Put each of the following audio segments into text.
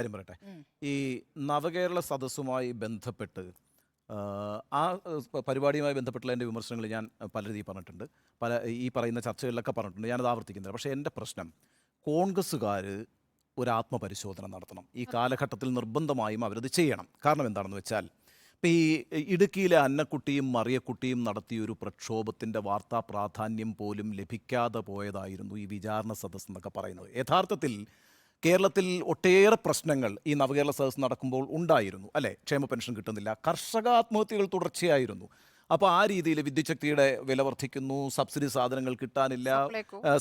കാര്യം പറയട്ടെ. ഈ നവകേരള സദസ്സുമായി ബന്ധപ്പെട്ട് ആ പരിപാടിയുമായി ബന്ധപ്പെട്ടുള്ള എൻ്റെ വിമർശനങ്ങൾ ഞാൻ പല രീതിയിൽ പറഞ്ഞിട്ടുണ്ട്. ഈ പറയുന്ന ചർച്ചകളിലൊക്കെ പറഞ്ഞിട്ടുണ്ട്. ഞാനത് ആവർത്തിക്കുന്നില്ല. പക്ഷേ എൻ്റെ പ്രശ്നം കോൺഗ്രസ്സുകാർ ഒരു ആത്മപരിശോധന നടത്തണം. ഈ കാലഘട്ടത്തിൽ നിർബന്ധമായും അവരത് ചെയ്യണം. കാരണം എന്താണെന്ന് വെച്ചാൽ ഇപ്പം ഈ ഇടുക്കിയിലെ അന്നക്കുട്ടിയും മറിയക്കുട്ടിയും നടത്തിയൊരു പ്രക്ഷോഭത്തിൻ്റെ വാർത്താ പ്രാധാന്യം പോലും ലഭിക്കാതെ പോയതായിരുന്നു ഈ വിചാരണ സദസ്സ് എന്നൊക്കെ പറയുന്നത്. യഥാർത്ഥത്തിൽ കേരളത്തിൽ ഒട്ടേറെ പ്രശ്നങ്ങൾ ഈ നവകേരള സദസ്സ് നടക്കുമ്പോൾ ഉണ്ടായിരുന്നു, അല്ലേ? ക്ഷേമ പെൻഷൻ കിട്ടുന്നില്ല, കർഷക ആത്മഹത്യകൾ തുടർച്ചയായിരുന്നു. അപ്പോൾ ആ രീതിയിൽ വിദ്യുച്ഛക്തിയുടെ വില വർദ്ധിക്കുന്നു, സബ്സിഡി സാധനങ്ങൾ കിട്ടാനില്ല,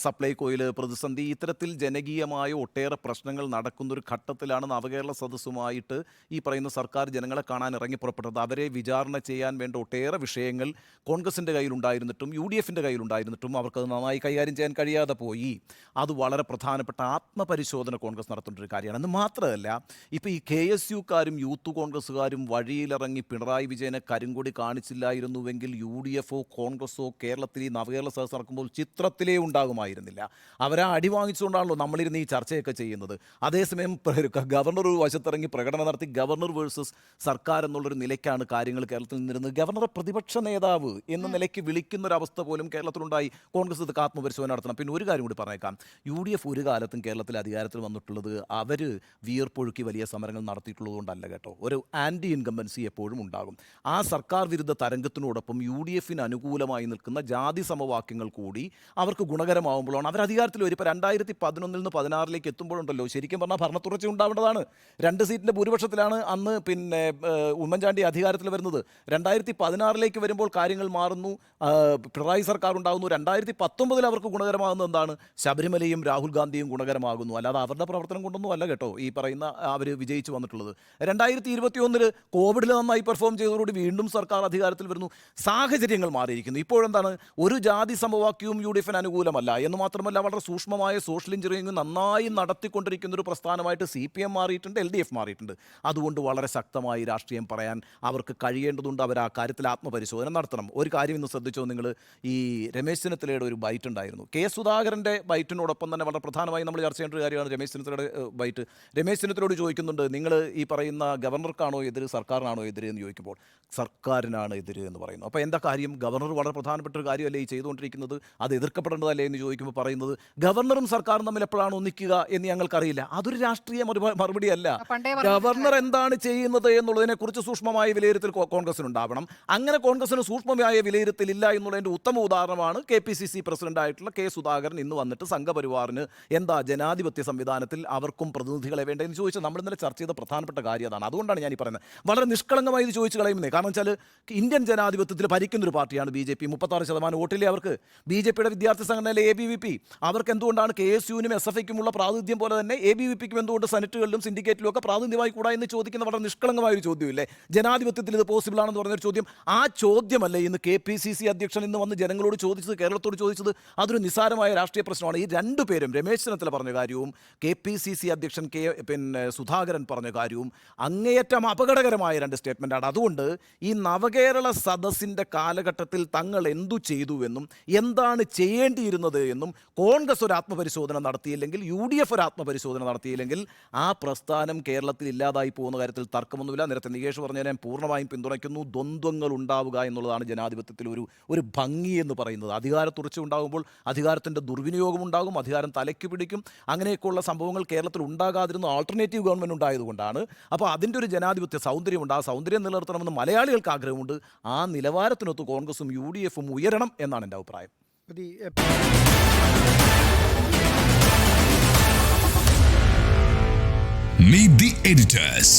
സപ്ലൈകോയിൽ പ്രതിസന്ധി, ഇത്തരത്തിൽ ജനകീയമായ ഒട്ടേറെ പ്രശ്നങ്ങൾ നടക്കുന്നൊരു ഘട്ടത്തിലാണ് നവകേരള സദസ്സുമായിട്ട് ഈ പറയുന്ന സർക്കാർ ജനങ്ങളെ കാണാൻ ഇറങ്ങി പുറപ്പെട്ടത്. അവരെ വിചാരണ ചെയ്യാൻ വേണ്ട ഒട്ടേറെ വിഷയങ്ങൾ കോൺഗ്രസിൻ്റെ കയ്യിലുണ്ടായിരുന്നിട്ടും യു ഡി എഫിൻ്റെ കയ്യിലുണ്ടായിരുന്നിട്ടും അവർക്കത് നന്നായി കൈകാര്യം ചെയ്യാൻ കഴിയാതെ പോയി. അത് വളരെ പ്രധാനപ്പെട്ട ആത്മപരിശോധന കോൺഗ്രസ് നടത്തേണ്ട ഒരു കാര്യമാണ്. എന്ന് മാത്രമല്ല, ഇപ്പോൾ ഈ KSUക്കാരും യൂത്ത് കോൺഗ്രസ്സുകാരും വഴിയിലിറങ്ങി പിണറായി വിജയനെ കരിങ്കൊടി കാണിച്ചില്ലായിരുന്നു വെങ്കിൽ UDF-ഓ കോൺഗ്രസോ കേരളത്തിൽ ഈ നവകേരള സദസ്സ് നടക്കുമ്പോൾ ചിത്രത്തിലേ ഉണ്ടാകുമായിരുന്നില്ല. അവരാ അടി വാങ്ങിച്ചുകൊണ്ടാണല്ലോ നമ്മളിരുന്ന് ഈ ചർച്ചയൊക്കെ ചെയ്യുന്നത്. അതേസമയം ഗവർണർ ഒരു വശത്തിറങ്ങി പ്രകടനം നടത്തി ഗവർണർ വേഴ്സസ് സർക്കാർ എന്നുള്ളൊരു നിലയ്ക്കാണ് കാര്യങ്ങൾ കേരളത്തിൽ നിന്നിരുന്നത്. ഗവർണറെ പ്രതിപക്ഷ നേതാവ് എന്ന നിലയ്ക്ക് വിളിക്കുന്നൊരവസ്ഥ പോലും കേരളത്തിലുണ്ടായി. കോൺഗ്രസ് ഇത് ആത്മപരിശോധന നടത്തണം. പിന്നെ ഒരു കാര്യം കൂടി പറഞ്ഞേക്കാം, UDF ഒരു കാലത്തും കേരളത്തിൽ അധികാരത്തിൽ വന്നിട്ടുള്ളത് അവർ വിയർപ്പൊഴുക്കി വലിയ സമരങ്ങൾ നടത്തിയിട്ടുള്ളത് കൊണ്ടല്ല കേട്ടോ. ഒരു ആൻറ്റി ഇൻകംബൻസി എപ്പോഴും ഉണ്ടാകും. ആ സർക്കാർ വിരുദ്ധ തരംഗത്തിനോടൊപ്പം UDF-ന് അനുകൂലമായി നിൽക്കുന്ന ജാതി സമവാക്യങ്ങൾ കൂടി അവർക്ക് ഗുണകരമാകുമ്പോഴാണ് അവർ അധികാരത്തിൽ വരും. ഇപ്പോൾ 2011 നിന്ന് 16 എത്തുമ്പോഴുണ്ടല്ലോ ശരിക്കും പറഞ്ഞാൽ ഭരണത്തുടർച്ച ഉണ്ടാവേണ്ടതാണ്. 2 സീറ്റിൻ്റെ ഭൂരിപക്ഷത്തിലാണ് അന്ന് ഉമ്മൻചാണ്ടി അധികാരത്തിൽ വരുന്നത്. 2016 വരുമ്പോൾ കാര്യങ്ങൾ മാറുന്നു, പിണറായി സർക്കാർ ഉണ്ടാകുന്നു. 2019 അവർക്ക് ഗുണകരമാകുന്നത് എന്താണ്? ശബരിമലയും രാഹുൽ ഗാന്ധിയും ഗുണകരമാകുന്നു. അല്ലാതെ അവരുടെ പ്രവർത്തനം കൊണ്ടൊന്നും അല്ല കേട്ടോ ഈ പറയുന്ന അവർ വിജയിച്ചു വന്നിട്ടുള്ളത്. 2021 കോവിഡിൽ നന്നായി പെർഫോം ചെയ്തതോടുകൂടി വീണ്ടും സർക്കാർ അധികാരത്തിൽ വരുന്നു. സാഹചര്യങ്ങൾ മാറിയിരിക്കുന്നു. ഇപ്പോഴെന്താണ്, ഒരു ജാതി സമവാക്യവും UDF-ന് അനുകൂലമല്ല എന്ന് മാത്രമല്ല, വളരെ സൂക്ഷ്മമായ സോഷ്യൽ എഞ്ചിനീയറിംഗ് നന്നായി നടത്തിക്കൊണ്ടിരിക്കുന്ന ഒരു പ്രസ്ഥാനമായിട്ട് CPM മാറിയിട്ടുണ്ട്, LDF മാറിയിട്ടുണ്ട്. അതുകൊണ്ട് വളരെ ശക്തമായി രാഷ്ട്രീയം പറയാൻ അവർക്ക് കഴിയേണ്ടതുണ്ട്. അവർ ആ കാര്യത്തിൽ ആത്മപരിശോധന നടത്തണം. ഒരു കാര്യം ഇന്ന് ശ്രദ്ധിച്ചോ നിങ്ങൾ, ഈ രമേശ് ചെന്നിത്തലയുടെ ഒരു ബൈറ്റ് ഉണ്ടായിരുന്നു. സുധാകരൻ്റെ ബൈറ്റിനോടൊപ്പം തന്നെ വളരെ പ്രധാനമായി നമ്മൾ ചർച്ച ചെയ്യേണ്ട ഒരു കാര്യമാണ് രമേശ് ചെന്നിത്തലയുടെ ബൈറ്റ്. രമേശ് ചെന്നിത്തലയോട് ചോദിക്കുന്നുണ്ട്, നിങ്ങൾ ഈ പറയുന്ന ഗവർണർക്കാണോ എതിര് സർക്കാരിനാണോ എതിര് എന്ന് ചോദിക്കുമ്പോൾ സർക്കാരിനാണ് എതിര് എന്ന് പറയുന്നു. അപ്പോൾ എന്താ കാര്യം? ഗവർണർ വളരെ പ്രധാനപ്പെട്ട ഒരു കാര്യമല്ലേ ഈ ചെയ്തുകൊണ്ടിരിക്കുന്നത്, അത് എതിർക്കപ്പെടേണ്ടതല്ലേ എന്ന് ചോദിക്കുമ്പോൾ പറയുന്നത് ഗവർണറും സർക്കാരും തമ്മിൽ എപ്പോഴാണ് ഒന്നിക്കുക എന്ന് ഞങ്ങൾക്കറിയില്ല. അതൊരു രാഷ്ട്രീയ മറുപടിയല്ല. ഗവർണർ എന്താണ് ചെയ്യുന്നത് എന്നുള്ളതിനെക്കുറിച്ച് സൂക്ഷ്മമായ വിലയിരുത്തൽ കോൺഗ്രസിനുണ്ടാവണം. അങ്ങനെ കോൺഗ്രസിന് സൂക്ഷ്മമായ വിലയിരുത്തലില്ല എന്നുള്ളതിൻ്റെ ഉത്തമ ഉദാഹരണമാണ് KPCC പ്രസിഡന്റായിട്ടുള്ള സുധാകരൻ ഇന്ന് വന്നിട്ട് സംഘപരിവാറിന് എന്താ ജനാധിപത്യ സംവിധാനത്തിൽ അവർക്കും പ്രതിനിധികളെ വേണ്ടതെന്ന് ചോദിച്ചാൽ നമ്മൾ ഇന്നലെ ചർച്ച ചെയ്ത പ്രധാനപ്പെട്ട കാര്യം അതാണ്. അതുകൊണ്ടാണ് ഞാൻ ഈ പറയുന്നത്. വളരെ നിഷ്കളങ്കമായി ഇത് ചോദിച്ചു കളയുന്നത്. കാരണം വെച്ചാൽ ഇന്ത്യൻ ജനാധിപത്യത്തിൽ ഭരിക്കുന്നൊരു പാർട്ടിയാണ് BJP. 36% വോട്ടില്ലേ അവർക്ക്. BJPയുടെ വിദ്യാർത്ഥി സംഘടനയിലെ ABVP അവർക്ക് എന്തുകൊണ്ടാണ് KSUവിനും SFIക്കുമുള്ള പ്രാതിനിധ്യം പോലെ തന്നെ ABVPക്കും എന്തുകൊണ്ട് സെനറ്റുകളിലും സിൻഡിക്കേറ്റിലും ഒക്കെ പ്രാതിനിധ്യമായി കൂടാ എന്ന് ചോദിക്കുന്ന വളരെ നിഷ്കളങ്കമായ ഒരു ചോദ്യമില്ലേ? ജനാധിപത്യത്തിൽ ഇത് പോസിബിൾ ആണെന്ന് പറഞ്ഞൊരു ചോദ്യം. ആ ചോദ്യമല്ലേ ഇന്ന് KPCC അധ്യക്ഷൻ ഇന്ന് വന്ന് ജനങ്ങളോട് ചോദിച്ചത്, കേരളത്തോട് ചോദിച്ചത്? അതൊരു നിസ്സാരമായ രാഷ്ട്രീയ പ്രശ്നമാണ്. ഈ രണ്ടു പേരും, രമേശ് ചെന്നിത്തല പറഞ്ഞ കാര്യവും KPCC അധ്യക്ഷൻ സുധാകരൻ പറഞ്ഞ കാര്യവും അങ്ങേയറ്റം അപകടകരമായ രണ്ട് സ്റ്റേറ്റ്മെൻറ്റാണ്. അതുകൊണ്ട് ഈ നവകേരള സദസ്സിൻ്റെ കാലഘട്ടത്തിൽ തങ്ങൾ എന്തു ചെയ്തുവെന്നും എന്താണ് ചെയ്യേണ്ടിയിരുന്നത് എന്നും കോൺഗ്രസ് ഒരു ആത്മപരിശോധന നടത്തിയില്ലെങ്കിൽ, UDF ഒരു ആത്മപരിശോധന നടത്തിയില്ലെങ്കിൽ ആ പ്രസ്ഥാനം കേരളത്തിൽ ഇല്ലാതായി പോകുന്ന കാര്യത്തിൽ തർക്കമൊന്നുമില്ല. നേരത്തെ നികേഷ് പറഞ്ഞാൽ ഞാൻ പൂർണ്ണമായും പിന്തുണയ്ക്കുന്നു. ദ്വന്ദ്വങ്ങൾ ഉണ്ടാവുക എന്നുള്ളതാണ് ജനാധിപത്യത്തിൽ ഒരു ഭംഗി എന്ന് പറയുന്നത്. അധികാരത്തുടർച്ച ഉണ്ടാകുമ്പോൾ അധികാരത്തിൻ്റെ ദുർവിനിയോഗം ഉണ്ടാകും, അധികാരം തലയ്ക്ക് പിടിക്കും. അങ്ങനെയൊക്കെയുള്ള സംഭവങ്ങൾ കേരളത്തിൽ ഉണ്ടാകാതിരുന്ന ആൾട്ടർനേറ്റീവ് ഗവൺമെൻറ് ഉണ്ടായതുകൊണ്ടാണ്. അപ്പോൾ അതിൻ്റെ ഒരു ജനാധിപത്യ സൗന്ദര്യമുണ്ട്. ആ സൗന്ദര്യം നിലനിർത്തണമെന്ന് മലയാളികൾക്ക് ആഗ്രഹമുണ്ട്. ആ നിലവാരത്തിനൊത്ത് കോൺഗ്രസും UDF-ഉം ഉയരണം എന്നാണ് എൻ്റെ അഭിപ്രായം. Meet the editors.